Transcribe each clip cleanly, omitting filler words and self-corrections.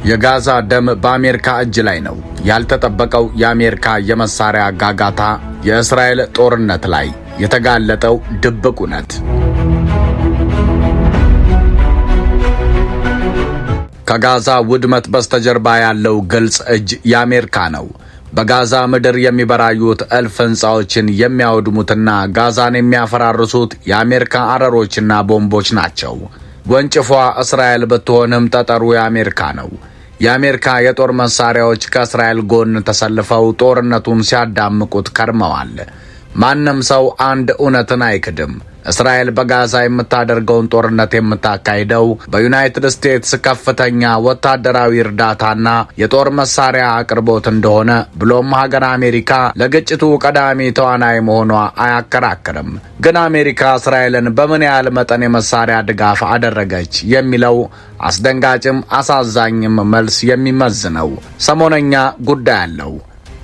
የጋዛ ደም በአሜሪካ እጅ ላይ ነው። ያልተጠበቀው የአሜሪካ የመሳሪያ ጋጋታ የእስራኤል ጦርነት ላይ የተጋለጠው ድብቅ እውነት። ከጋዛ ውድመት በስተጀርባ ያለው ግልጽ እጅ የአሜሪካ ነው። በጋዛ ምድር የሚበራዩት እልፍ ሕንፃዎችን የሚያወድሙትና ጋዛን የሚያፈራርሱት የአሜሪካ አረሮችና ቦምቦች ናቸው። ወንጭፏ እስራኤል ብትሆንም ጠጠሩ የአሜሪካ ነው። የአሜሪካ የጦር መሳሪያዎች ከእስራኤል ጎን ተሰልፈው ጦርነቱን ሲያዳምቁት ከርመዋል። ማንም ሰው አንድ እውነትን አይክድም። እስራኤል በጋዛ የምታደርገውን ጦርነት የምታካሂደው በዩናይትድ ስቴትስ ከፍተኛ ወታደራዊ እርዳታና የጦር መሳሪያ አቅርቦት እንደሆነ ብሎም ሀገር አሜሪካ ለግጭቱ ቀዳሚ ተዋናይ መሆኗ አያከራክርም። ግን አሜሪካ እስራኤልን በምን ያህል መጠን የመሳሪያ ድጋፍ አደረገች የሚለው አስደንጋጭም አሳዛኝም መልስ የሚመዝነው ሰሞነኛ ጉዳይ አለው።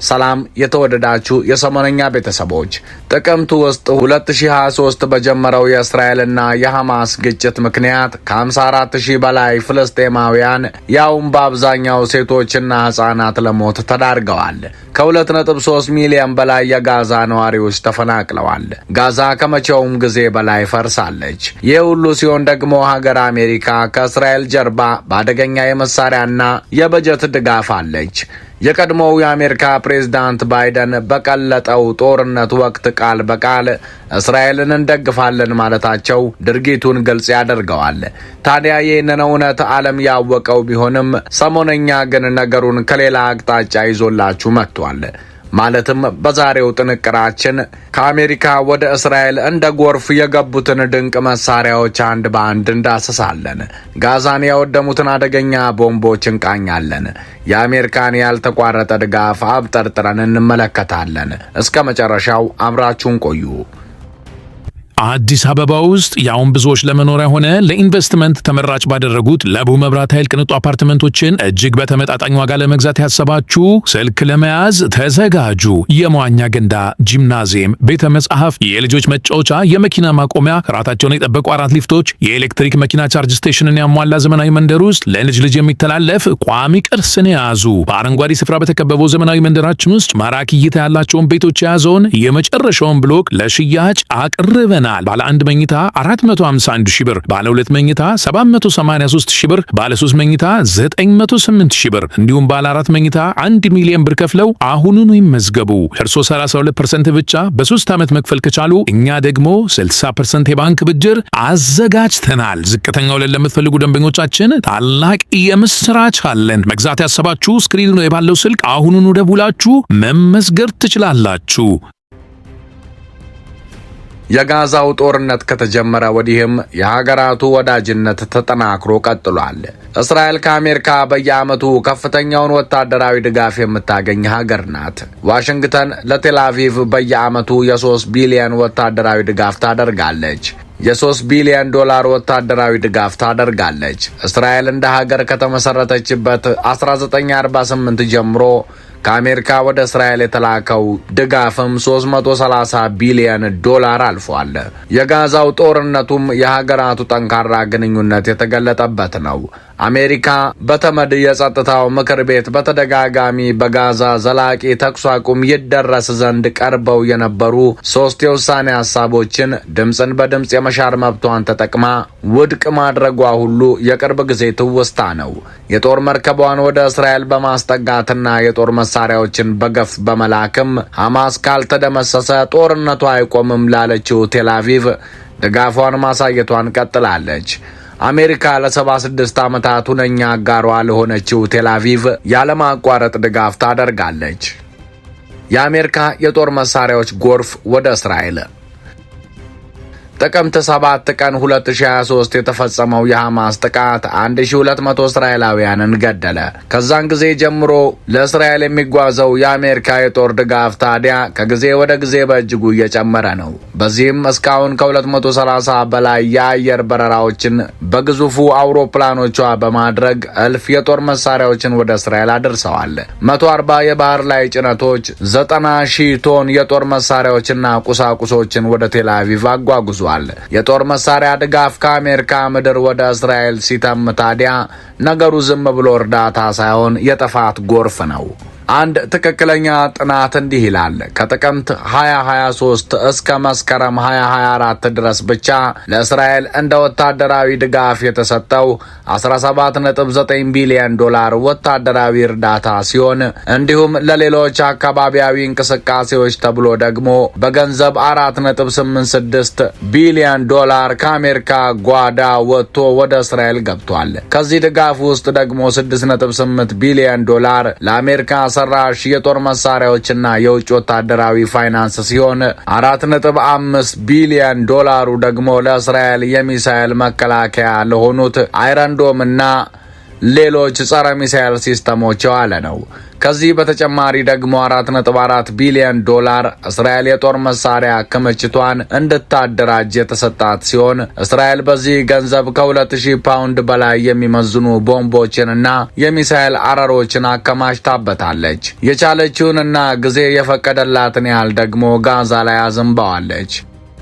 ሰላም የተወደዳችሁ የሰሞነኛ ቤተሰቦች፣ ጥቅምት ውስጥ 2023 በጀመረው የእስራኤልና የሐማስ ግጭት ምክንያት ከ54,000 በላይ ፍልስጤማውያን ያውም በአብዛኛው ሴቶችና ሕፃናት ለሞት ተዳርገዋል። ከ2.3 ሚሊዮን በላይ የጋዛ ነዋሪዎች ተፈናቅለዋል። ጋዛ ከመቼውም ጊዜ በላይ ፈርሳለች። ይህ ሁሉ ሲሆን ደግሞ ሀገር አሜሪካ ከእስራኤል ጀርባ በአደገኛ የመሳሪያና የበጀት ድጋፍ አለች። የቀድሞው የአሜሪካ ፕሬዝዳንት ባይደን በቀለጠው ጦርነት ወቅት ቃል በቃል እስራኤልን እንደግፋለን ማለታቸው ድርጊቱን ግልጽ ያደርገዋል። ታዲያ ይህንን እውነት ዓለም ያወቀው ቢሆንም ሰሞነኛ ግን ነገሩን ከሌላ አቅጣጫ ይዞላችሁ መጥቷል። ማለትም በዛሬው ጥንቅራችን ከአሜሪካ ወደ እስራኤል እንደ ጎርፍ የገቡትን ድንቅ መሳሪያዎች አንድ በአንድ እንዳስሳለን። ጋዛን ያወደሙትን አደገኛ ቦምቦች እንቃኛለን። የአሜሪካን ያልተቋረጠ ድጋፍ አብጠርጥረን እንመለከታለን። እስከ መጨረሻው አብራችሁን ቆዩ። አዲስ አበባ ውስጥ ያውም ብዙዎች ለመኖሪያ ሆነ ለኢንቨስትመንት ተመራጭ ባደረጉት ለቡ መብራት ኃይል ቅንጡ አፓርትመንቶችን እጅግ በተመጣጣኝ ዋጋ ለመግዛት ያሰባችሁ ስልክ ለመያዝ ተዘጋጁ። የመዋኛ ገንዳ፣ ጂምናዚየም፣ ቤተ መጻሕፍት፣ የልጆች መጫወቻ፣ የመኪና ማቆሚያ፣ ራታቸውን የጠበቁ 4 ሊፍቶች፣ የኤሌክትሪክ መኪና ቻርጅ ስቴሽንን ያሟላ ዘመናዊ መንደር ውስጥ ለልጅ ልጅ የሚተላለፍ ቋሚ ቅርስን የያዙ በአረንጓዴ ስፍራ በተከበበው ዘመናዊ መንደራችን ውስጥ ማራኪ እይታ ያላቸውን ቤቶች የያዘውን የመጨረሻውን ብሎክ ለሽያጭ አቅርበናል። ባለ 1 መኝታ 451,000 ብር፣ ባለ 2 መኝታ 783,000 ብር፣ ባለ 3 መኝታ 908,000 ብር እንዲሁም ባለ 4 መኝታ 1 ሚሊዮን ብር ከፍለው አሁኑኑ ይመዝገቡ። እርሶ 32% ብቻ በ3 ዓመት መክፈል ከቻሉ እኛ ደግሞ 60% የባንክ ብድር አዘጋጅተናል። ዝቅተኛ ወለድ ለምትፈልጉ ደንበኞቻችን ታላቅ የምስራች አለን። መግዛት ያሰባችሁ ስክሪኑ ላይ ባለው ስልክ አሁኑኑ ደውላችሁ መመዝገብ ትችላላችሁ። የጋዛው ጦርነት ከተጀመረ ወዲህም የሀገራቱ ወዳጅነት ተጠናክሮ ቀጥሏል። እስራኤል ከአሜሪካ በየዓመቱ ከፍተኛውን ወታደራዊ ድጋፍ የምታገኝ ሀገር ናት። ዋሽንግተን ለቴል አቪቭ በየዓመቱ የ3 ቢሊዮን ወታደራዊ ድጋፍ ታደርጋለች። የ3 ቢሊዮን ዶላር ወታደራዊ ድጋፍ ታደርጋለች። እስራኤል እንደ ሀገር ከተመሰረተችበት 1948 ጀምሮ ከአሜሪካ ወደ እስራኤል የተላከው ድጋፍም 330 ቢሊዮን ዶላር አልፏል። የጋዛው ጦርነቱም የሀገራቱ ጠንካራ ግንኙነት የተገለጠበት ነው። አሜሪካ በተመድ የጸጥታው ምክር ቤት በተደጋጋሚ በጋዛ ዘላቂ ተኩስ አቁም ይደረስ ዘንድ ቀርበው የነበሩ 3 የውሳኔ ሀሳቦችን ድምፅን በድምፅ የመሻር መብቷን ተጠቅማ ውድቅ ማድረጓ ሁሉ የቅርብ ጊዜ ትውስታ ነው። የጦር መርከቧን ወደ እስራኤል በማስጠጋትና የጦር መሳሪያዎችን በገፍ በመላክም ሐማስ ካልተደመሰሰ ጦርነቱ አይቆምም ላለችው ቴል አቪቭ ድጋፏን ማሳየቷን ቀጥላለች። አሜሪካ ለ76 ዓመታት ሁነኛ አጋሯ ለሆነችው ቴል አቪቭ ያለማቋረጥ ድጋፍ ታደርጋለች። የአሜሪካ የጦር መሳሪያዎች ጎርፍ ወደ እስራኤል። ጥቅምት 7 ቀን 2023 የተፈጸመው የሐማስ ጥቃት 1200 እስራኤላውያንን ገደለ። ከዛን ጊዜ ጀምሮ ለእስራኤል የሚጓዘው የአሜሪካ የጦር ድጋፍ ታዲያ ከጊዜ ወደ ጊዜ በእጅጉ እየጨመረ ነው። በዚህም እስካሁን ከ230 በላይ የአየር በረራዎችን በግዙፉ አውሮፕላኖቿ በማድረግ እልፍ የጦር መሳሪያዎችን ወደ እስራኤል አድርሰዋል። 140 የባህር ላይ ጭነቶች 90,000 ቶን የጦር መሳሪያዎችና ቁሳቁሶችን ወደ ቴል አቪቭ አጓጉዟል። ተሰጥቷል። የጦር መሳሪያ ድጋፍ ከአሜሪካ ምድር ወደ እስራኤል ሲተም ታዲያ ነገሩ ዝም ብሎ እርዳታ ሳይሆን የጥፋት ጎርፍ ነው። አንድ ትክክለኛ ጥናት እንዲህ ይላል። ከጥቅምት 2023 እስከ መስከረም 2024 ድረስ ብቻ ለእስራኤል እንደ ወታደራዊ ድጋፍ የተሰጠው 17.9 ቢሊዮን ዶላር ወታደራዊ እርዳታ ሲሆን እንዲሁም ለሌሎች አካባቢያዊ እንቅስቃሴዎች ተብሎ ደግሞ በገንዘብ 4.86 ቢሊዮን ዶላር ከአሜሪካ ጓዳ ወጥቶ ወደ እስራኤል ገብቷል። ከዚህ ድጋፍ ውስጥ ደግሞ 6.8 ቢሊዮን ዶላር ለአሜሪካ ሰራሽ የጦር መሳሪያዎችና የውጭ ወታደራዊ ፋይናንስ ሲሆን 4.5 ቢሊዮን ዶላሩ ደግሞ ለእስራኤል የሚሳኤል መከላከያ ለሆኑት አይረንዶም እና ሌሎች ጸረ ሚሳኤል ሲስተሞች የዋለ ነው። ከዚህ በተጨማሪ ደግሞ 4.4 ቢሊዮን ዶላር እስራኤል የጦር መሳሪያ ክምችቷን እንድታደራጅ የተሰጣት ሲሆን እስራኤል በዚህ ገንዘብ ከ2000 ፓውንድ በላይ የሚመዝኑ ቦምቦችንና የሚሳኤል አረሮችን አከማችታበታለች። የቻለችውንና ጊዜ የፈቀደላትን ያህል ደግሞ ጋዛ ላይ አዝንባዋለች።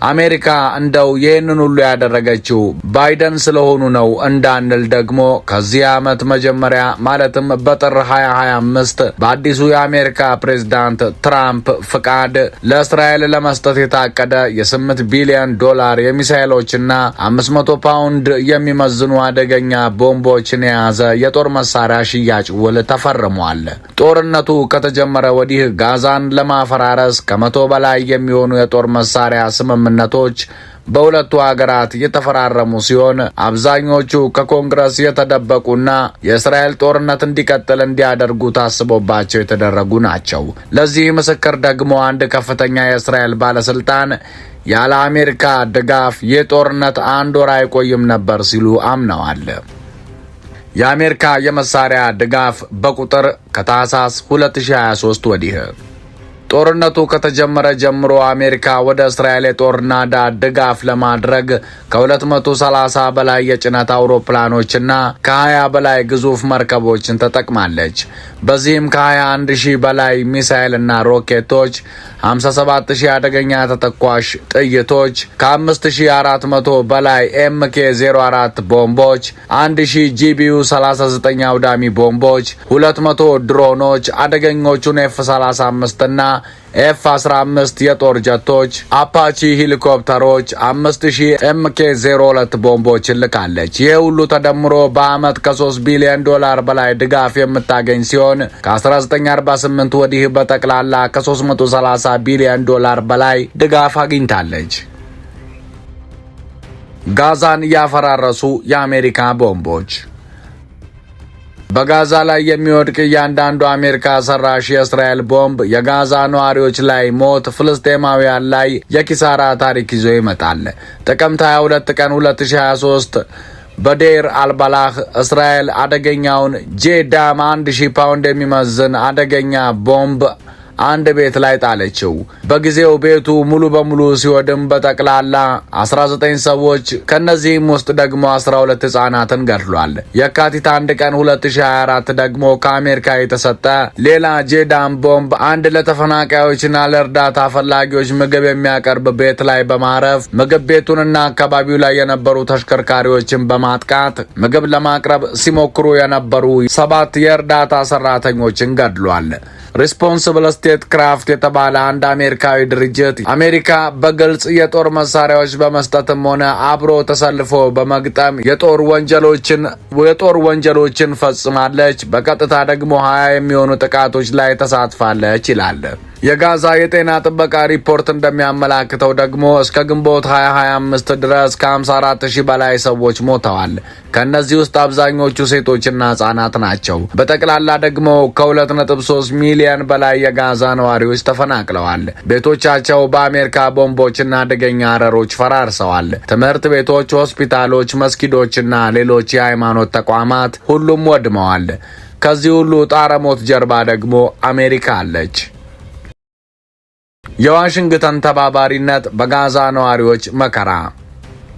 አሜሪካ እንደው ይህንን ሁሉ ያደረገችው ባይደን ስለሆኑ ነው እንዳንል ደግሞ ከዚህ ዓመት መጀመሪያ ማለትም በጥር 2025 በአዲሱ የአሜሪካ ፕሬዝዳንት ትራምፕ ፍቃድ ለእስራኤል ለመስጠት የታቀደ የ8 ቢሊዮን ዶላር የሚሳኤሎችና 500 ፓውንድ የሚመዝኑ አደገኛ ቦምቦችን የያዘ የጦር መሳሪያ ሽያጭ ውል ተፈርሟል። ጦርነቱ ከተጀመረ ወዲህ ጋዛን ለማፈራረስ ከ100 በላይ የሚሆኑ የጦር መሳሪያ ስምምነቶች በሁለቱ ሀገራት የተፈራረሙ ሲሆን አብዛኞቹ ከኮንግረስ የተደበቁና የእስራኤል ጦርነት እንዲቀጥል እንዲያደርጉ ታስቦባቸው የተደረጉ ናቸው። ለዚህ ምስክር ደግሞ አንድ ከፍተኛ የእስራኤል ባለስልጣን ያለ አሜሪካ ድጋፍ ይህ ጦርነት 1 ወር አይቆይም ነበር ሲሉ አምነዋል። የአሜሪካ የመሳሪያ ድጋፍ በቁጥር ከታህሳስ 2023 ወዲህ ጦርነቱ ከተጀመረ ጀምሮ አሜሪካ ወደ እስራኤል የጦር ናዳ ድጋፍ ለማድረግ ከ230 በላይ የጭነት አውሮፕላኖችና ከ20 በላይ ግዙፍ መርከቦችን ተጠቅማለች። በዚህም ከ21,000 በላይ ሚሳኤልና ሮኬቶች፣ 57,000 አደገኛ ተተኳሽ ጥይቶች፣ ከ5,400 በላይ MK-04 ቦምቦች፣ 1,000 GBU 39 አውዳሚ ቦምቦች፣ 200 ድሮኖች፣ አደገኞቹን F-35 እና F-15 የጦር ጀቶች፣ አፓቺ ሄሊኮፕተሮች፣ 5,000 MK-02 ቦምቦችን ልካለች። ይህ ሁሉ ተደምሮ በአመት ከ3 ቢሊዮን ዶላር በላይ ድጋፍ የምታገኝ ሲሆን ከ1948 ወዲህ በጠቅላላ ከ330 ቢሊዮን ዶላር በላይ ድጋፍ አግኝታለች። ጋዛን ያፈራረሱ የአሜሪካ ቦምቦች። በጋዛ ላይ የሚወድቅ እያንዳንዱ አሜሪካ ሰራሽ የእስራኤል ቦምብ የጋዛ ነዋሪዎች ላይ ሞት፣ ፍልስጤማውያን ላይ የኪሳራ ታሪክ ይዞ ይመጣል። ጥቅምት 22 ቀን 2023 በዴር አልባላህ እስራኤል አደገኛውን ጄዳም 1000 ፓውንድ የሚመዝን አደገኛ ቦምብ አንድ ቤት ላይ ጣለችው። በጊዜው ቤቱ ሙሉ በሙሉ ሲወድም በጠቅላላ 19 ሰዎች ከነዚህም ውስጥ ደግሞ 12 ህጻናትን ገድሏል። የካቲት 1 ቀን 2024 ደግሞ ከአሜሪካ የተሰጠ ሌላ ጄዳም ቦምብ አንድ ለተፈናቃዮችና ለእርዳታ ፈላጊዎች ምግብ የሚያቀርብ ቤት ላይ በማረፍ ምግብ ቤቱንና አካባቢው ላይ የነበሩ ተሽከርካሪዎችን በማጥቃት ምግብ ለማቅረብ ሲሞክሩ የነበሩ 7 የእርዳታ ሰራተኞችን ገድሏል። ሪስፖንሲብል ስቴት ክራፍት የተባለ አንድ አሜሪካዊ ድርጅት አሜሪካ በግልጽ የጦር መሳሪያዎች በመስጠትም ሆነ አብሮ ተሰልፎ በመግጠም የጦር ወንጀሎችን ፈጽማለች፣ በቀጥታ ደግሞ 20 የሚሆኑ ጥቃቶች ላይ ተሳትፋለች ይላል። የጋዛ የጤና ጥበቃ ሪፖርት እንደሚያመላክተው ደግሞ እስከ ግንቦት 2025 ድረስ ከ54,000 በላይ ሰዎች ሞተዋል። ከነዚህ ውስጥ አብዛኞቹ ሴቶችና ህጻናት ናቸው። በጠቅላላ ደግሞ ከ2.3 ሚሊዮን በላይ የጋዛ ነዋሪዎች ተፈናቅለዋል። ቤቶቻቸው በአሜሪካ ቦምቦችና አደገኛ አረሮች ፈራርሰዋል። ትምህርት ቤቶች፣ ሆስፒታሎች፣ መስጊዶችና ሌሎች የሃይማኖት ተቋማት ሁሉም ወድመዋል። ከዚህ ሁሉ ጣረሞት ጀርባ ደግሞ አሜሪካ አለች። የዋሽንግተን ተባባሪነት በጋዛ ነዋሪዎች መከራ።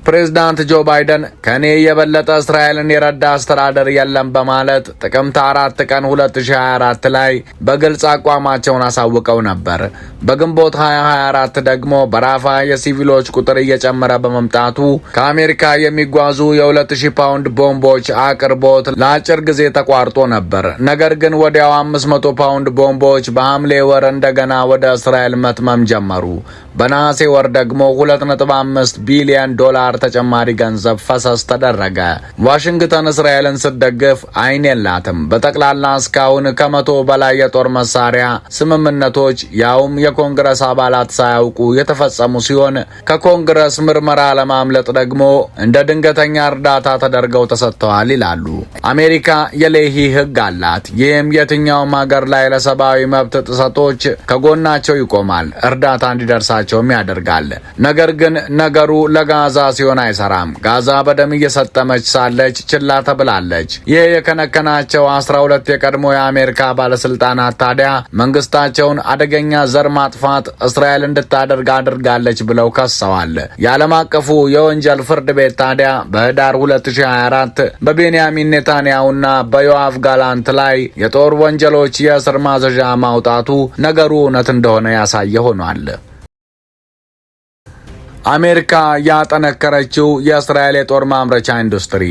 ፕሬዝዳንት ጆ ባይደን ከኔ የበለጠ እስራኤልን የረዳ አስተዳደር የለም በማለት ጥቅምት 4 ቀን 2024 ላይ በግልጽ አቋማቸውን አሳውቀው ነበር። በግንቦት 2024 ደግሞ በራፋ የሲቪሎች ቁጥር እየጨመረ በመምጣቱ ከአሜሪካ የሚጓዙ የ2000 ፓውንድ ቦምቦች አቅርቦት ለአጭር ጊዜ ተቋርጦ ነበር። ነገር ግን ወዲያው 500 ፓውንድ ቦምቦች በሐምሌ ወር እንደገና ወደ እስራኤል መትመም ጀመሩ። በነሐሴ ወር ደግሞ 2.5 ቢሊዮን ዶላር ተጨማሪ ገንዘብ ፈሰስ ተደረገ። ዋሽንግተን እስራኤልን ስትደግፍ አይን የላትም። በጠቅላላ እስካሁን ከ100 በላይ የጦር መሳሪያ ስምምነቶች ያውም የኮንግረስ አባላት ሳያውቁ የተፈጸሙ ሲሆን ከኮንግረስ ምርመራ ለማምለጥ ደግሞ እንደ ድንገተኛ እርዳታ ተደርገው ተሰጥተዋል ይላሉ። አሜሪካ የሌሂ ሕግ አላት። ይህም የትኛውም ሀገር ላይ ለሰብአዊ መብት ጥሰቶች ከጎናቸው ይቆማል፣ እርዳታ እንዲደርሳቸውም ያደርጋል። ነገር ግን ነገሩ ለጋዛ ሲሆን አይሰራም። ጋዛ በደም እየሰጠመች ሳለች ችላ ተብላለች። ይህ የከነከናቸው 12 የቀድሞ የአሜሪካ ባለስልጣናት ታዲያ መንግስታቸውን አደገኛ ዘር ማጥፋት እስራኤል እንድታደርግ አድርጋለች ብለው ከሰዋል። የዓለም አቀፉ የወንጀል ፍርድ ቤት ታዲያ በህዳር 2024 በቤንያሚን ኔታንያሁና በዮአፍ ጋላንት ላይ የጦር ወንጀሎች የእስር ማዘዣ ማውጣቱ ነገሩ እውነት እንደሆነ ያሳየ ሆኗል። አሜሪካ ያጠነከረችው የእስራኤል የጦር ማምረቻ ኢንዱስትሪ።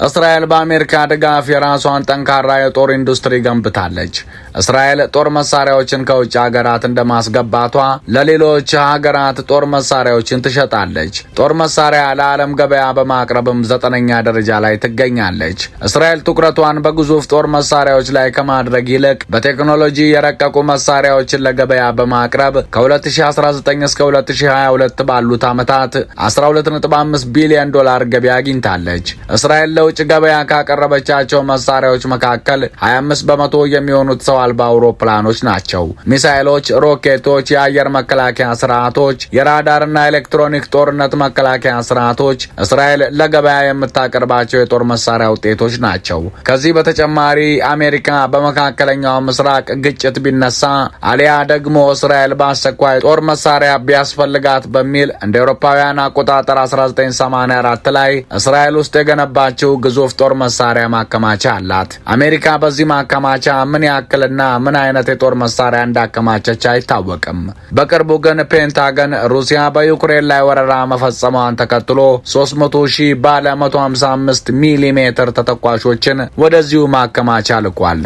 እስራኤል በአሜሪካ ድጋፍ የራሷን ጠንካራ የጦር ኢንዱስትሪ ገንብታለች። እስራኤል ጦር መሳሪያዎችን ከውጭ ሀገራት እንደማስገባቷ ለሌሎች ሀገራት ጦር መሳሪያዎችን ትሸጣለች። ጦር መሳሪያ ለዓለም ገበያ በማቅረብም 9ኛ ደረጃ ላይ ትገኛለች። እስራኤል ትኩረቷን በግዙፍ ጦር መሳሪያዎች ላይ ከማድረግ ይልቅ በቴክኖሎጂ የረቀቁ መሳሪያዎችን ለገበያ በማቅረብ ከ2019 እስከ 2022 ባሉት ዓመታት 12.5 ቢሊዮን ዶላር ገቢ አግኝታለች። እስራኤል ለውጭ ገበያ ካቀረበቻቸው መሳሪያዎች መካከል 25 በመቶ የሚሆኑት ሰው አልባ አውሮፕላኖች ናቸው። ሚሳኤሎች፣ ሮኬቶች፣ የአየር መከላከያ ስርዓቶች፣ የራዳርና ኤሌክትሮኒክ ጦርነት መከላከያ ስርዓቶች እስራኤል ለገበያ የምታቀርባቸው የጦር መሳሪያ ውጤቶች ናቸው። ከዚህ በተጨማሪ አሜሪካ በመካከለኛው ምስራቅ ግጭት ቢነሳ አሊያ ደግሞ እስራኤል በአስቸኳይ ጦር መሳሪያ ቢያስፈልጋት በሚል እንደ አውሮፓውያን አቆጣጠር 1984 ላይ እስራኤል ውስጥ የገነባቸው ግዙፍ ጦር መሳሪያ ማከማቻ አላት። አሜሪካ በዚህ ማከማቻ ምን ያክልና ምን አይነት የጦር መሳሪያ እንዳከማቸች አይታወቅም። በቅርቡ ግን ፔንታገን ሩሲያ በዩክሬን ላይ ወረራ መፈጸሟን ተከትሎ 300,000 ባለ 155 ሚሜ ተተኳሾችን ወደዚሁ ማከማቻ ልኳል።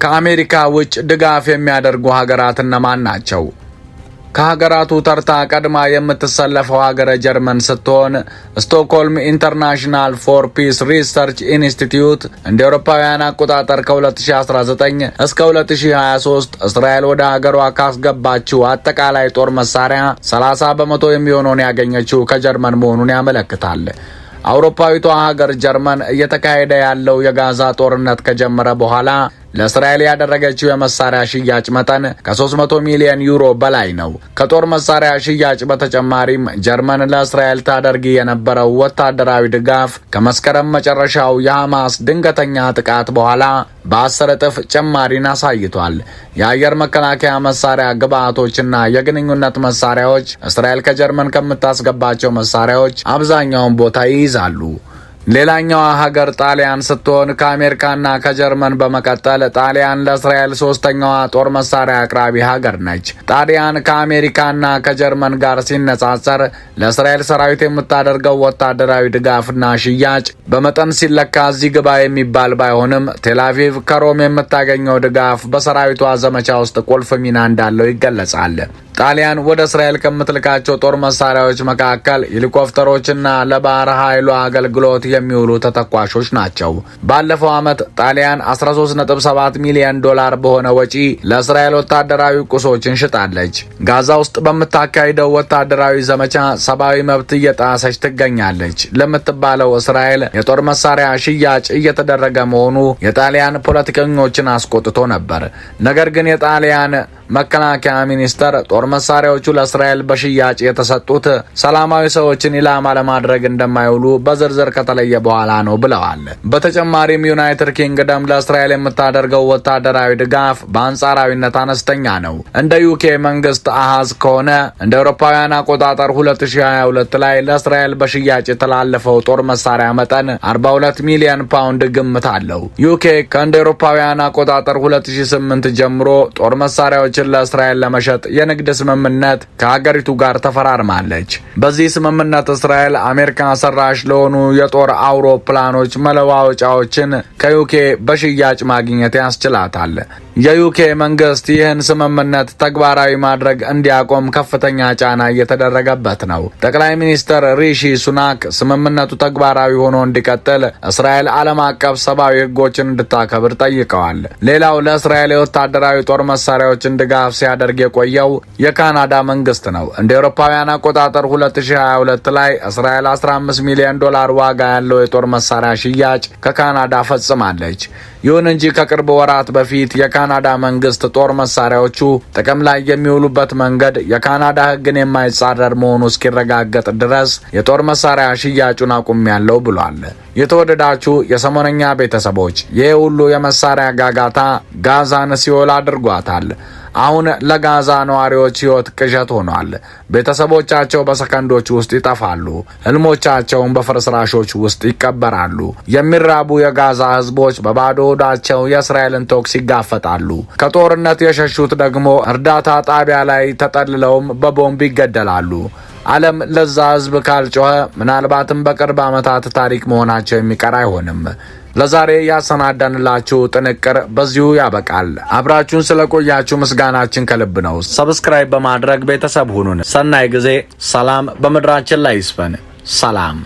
ከአሜሪካ ውጭ ድጋፍ የሚያደርጉ ሀገራት እነማን ናቸው? ከሀገራቱ ተርታ ቀድማ የምትሰለፈው ሀገረ ጀርመን ስትሆን ስቶክሆልም ኢንተርናሽናል ፎር ፒስ ሪሰርች ኢንስቲትዩት እንደ አውሮፓውያን አቆጣጠር ከ2019 እስከ 2023 እስራኤል ወደ ሀገሯ ካስገባችው አጠቃላይ ጦር መሳሪያ 30 በመቶ የሚሆነውን ያገኘችው ከጀርመን መሆኑን ያመለክታል። አውሮፓዊቷ ሀገር ጀርመን እየተካሄደ ያለው የጋዛ ጦርነት ከጀመረ በኋላ ለእስራኤል ያደረገችው የመሳሪያ ሽያጭ መጠን ከ300 ሚሊዮን ዩሮ በላይ ነው። ከጦር መሳሪያ ሽያጭ በተጨማሪም ጀርመን ለእስራኤል ታደርግ የነበረው ወታደራዊ ድጋፍ ከመስከረም መጨረሻው የሐማስ ድንገተኛ ጥቃት በኋላ በ10 እጥፍ ጭማሪን አሳይቷል። የአየር መከላከያ መሳሪያ ግብዓቶችና የግንኙነት መሳሪያዎች እስራኤል ከጀርመን ከምታስገባቸው መሳሪያዎች አብዛኛውን ቦታ ይይዛሉ። ሌላኛዋ ሀገር ጣሊያን ስትሆን ከአሜሪካና ከጀርመን በመቀጠል ጣሊያን ለእስራኤል ሶስተኛዋ ጦር መሳሪያ አቅራቢ ሀገር ነች። ጣሊያን ከአሜሪካና ከጀርመን ጋር ሲነጻጸር ለእስራኤል ሰራዊት የምታደርገው ወታደራዊ ድጋፍና ሽያጭ በመጠን ሲለካ እዚህ ግባ የሚባል ባይሆንም ቴልአቪቭ ከሮም የምታገኘው ድጋፍ በሰራዊቷ ዘመቻ ውስጥ ቁልፍ ሚና እንዳለው ይገለጻል። ጣሊያን ወደ እስራኤል ከምትልካቸው ጦር መሳሪያዎች መካከል ሄሊኮፕተሮችና ለባህር ኃይሉ አገልግሎት የሚውሉ ተተኳሾች ናቸው። ባለፈው ዓመት ጣሊያን 13.7 ሚሊዮን ዶላር በሆነ ወጪ ለእስራኤል ወታደራዊ ቁሶችን ሽጣለች። ጋዛ ውስጥ በምታካሂደው ወታደራዊ ዘመቻ ሰብአዊ መብት እየጣሰች ትገኛለች ለምትባለው እስራኤል የጦር መሳሪያ ሽያጭ እየተደረገ መሆኑ የጣሊያን ፖለቲከኞችን አስቆጥቶ ነበር። ነገር ግን የጣሊያን መከላከያ ሚኒስተር ጦር መሳሪያዎቹ ለእስራኤል በሽያጭ የተሰጡት ሰላማዊ ሰዎችን ኢላማ ለማድረግ እንደማይውሉ በዝርዝር ከተለየ በኋላ ነው ብለዋል። በተጨማሪም ዩናይትድ ኪንግደም ለእስራኤል የምታደርገው ወታደራዊ ድጋፍ በአንጻራዊነት አነስተኛ ነው። እንደ ዩኬ መንግስት አሃዝ ከሆነ እንደ አውሮፓውያን አቆጣጠር 2022 ላይ ለእስራኤል በሽያጭ የተላለፈው ጦር መሳሪያ መጠን 42 ሚሊዮን ፓውንድ ግምት አለው። ዩኬ ከእንደ አውሮፓውያን አቆጣጠር 2008 ጀምሮ ጦር መሳሪያዎችን ለእስራኤል ለመሸጥ የንግድ ስምምነት ከሀገሪቱ ጋር ተፈራርማለች። በዚህ ስምምነት እስራኤል አሜሪካ ሰራሽ ለሆኑ የጦር አውሮፕላኖች መለዋወጫዎችን ከዩኬ በሽያጭ ማግኘት ያስችላታል። የዩኬ መንግስት ይህን ስምምነት ተግባራዊ ማድረግ እንዲያቆም ከፍተኛ ጫና እየተደረገበት ነው። ጠቅላይ ሚኒስትር ሪሺ ሱናክ ስምምነቱ ተግባራዊ ሆኖ እንዲቀጥል እስራኤል ዓለም አቀፍ ሰብአዊ ሕጎችን እንድታከብር ጠይቀዋል። ሌላው ለእስራኤል የወታደራዊ ጦር መሳሪያዎችን ድጋፍ ሲያደርግ የቆየው የካናዳ መንግስት ነው። እንደ አውሮፓውያን አቆጣጠር 2022 ላይ እስራኤል $15 ሚሊዮን ዋጋ ያለው የጦር መሳሪያ ሽያጭ ከካናዳ ፈጽማለች። ይሁን እንጂ ከቅርብ ወራት በፊት የካናዳ መንግስት ጦር መሳሪያዎቹ ጥቅም ላይ የሚውሉበት መንገድ የካናዳ ሕግን የማይጻረር መሆኑ እስኪረጋገጥ ድረስ የጦር መሳሪያ ሽያጩን አቁሜያለሁ ብሏል። የተወደዳችሁ የሰሞነኛ ቤተሰቦች፣ ይህ ሁሉ የመሳሪያ ጋጋታ ጋዛን ሲኦል አድርጓታል። አሁን ለጋዛ ነዋሪዎች ህይወት ቅዠት ሆኗል። ቤተሰቦቻቸው በሰከንዶች ውስጥ ይጠፋሉ። ህልሞቻቸውን በፍርስራሾች ውስጥ ይቀበራሉ። የሚራቡ የጋዛ ህዝቦች በባዶ ሆዳቸው የእስራኤልን ተኩስ ይጋፈጣሉ። ከጦርነት የሸሹት ደግሞ እርዳታ ጣቢያ ላይ ተጠልለውም በቦምብ ይገደላሉ። ዓለም ለዛ ህዝብ ካልጮኸ ምናልባትም በቅርብ ዓመታት ታሪክ መሆናቸው የሚቀር አይሆንም። ለዛሬ ያሰናዳንላችሁ ጥንቅር በዚሁ ያበቃል። አብራችሁን ስለቆያችሁ ምስጋናችን ከልብ ነው። ሰብስክራይብ በማድረግ ቤተሰብ ሁኑን። ሰናይ ጊዜ። ሰላም በምድራችን ላይ ይስፈን። ሰላም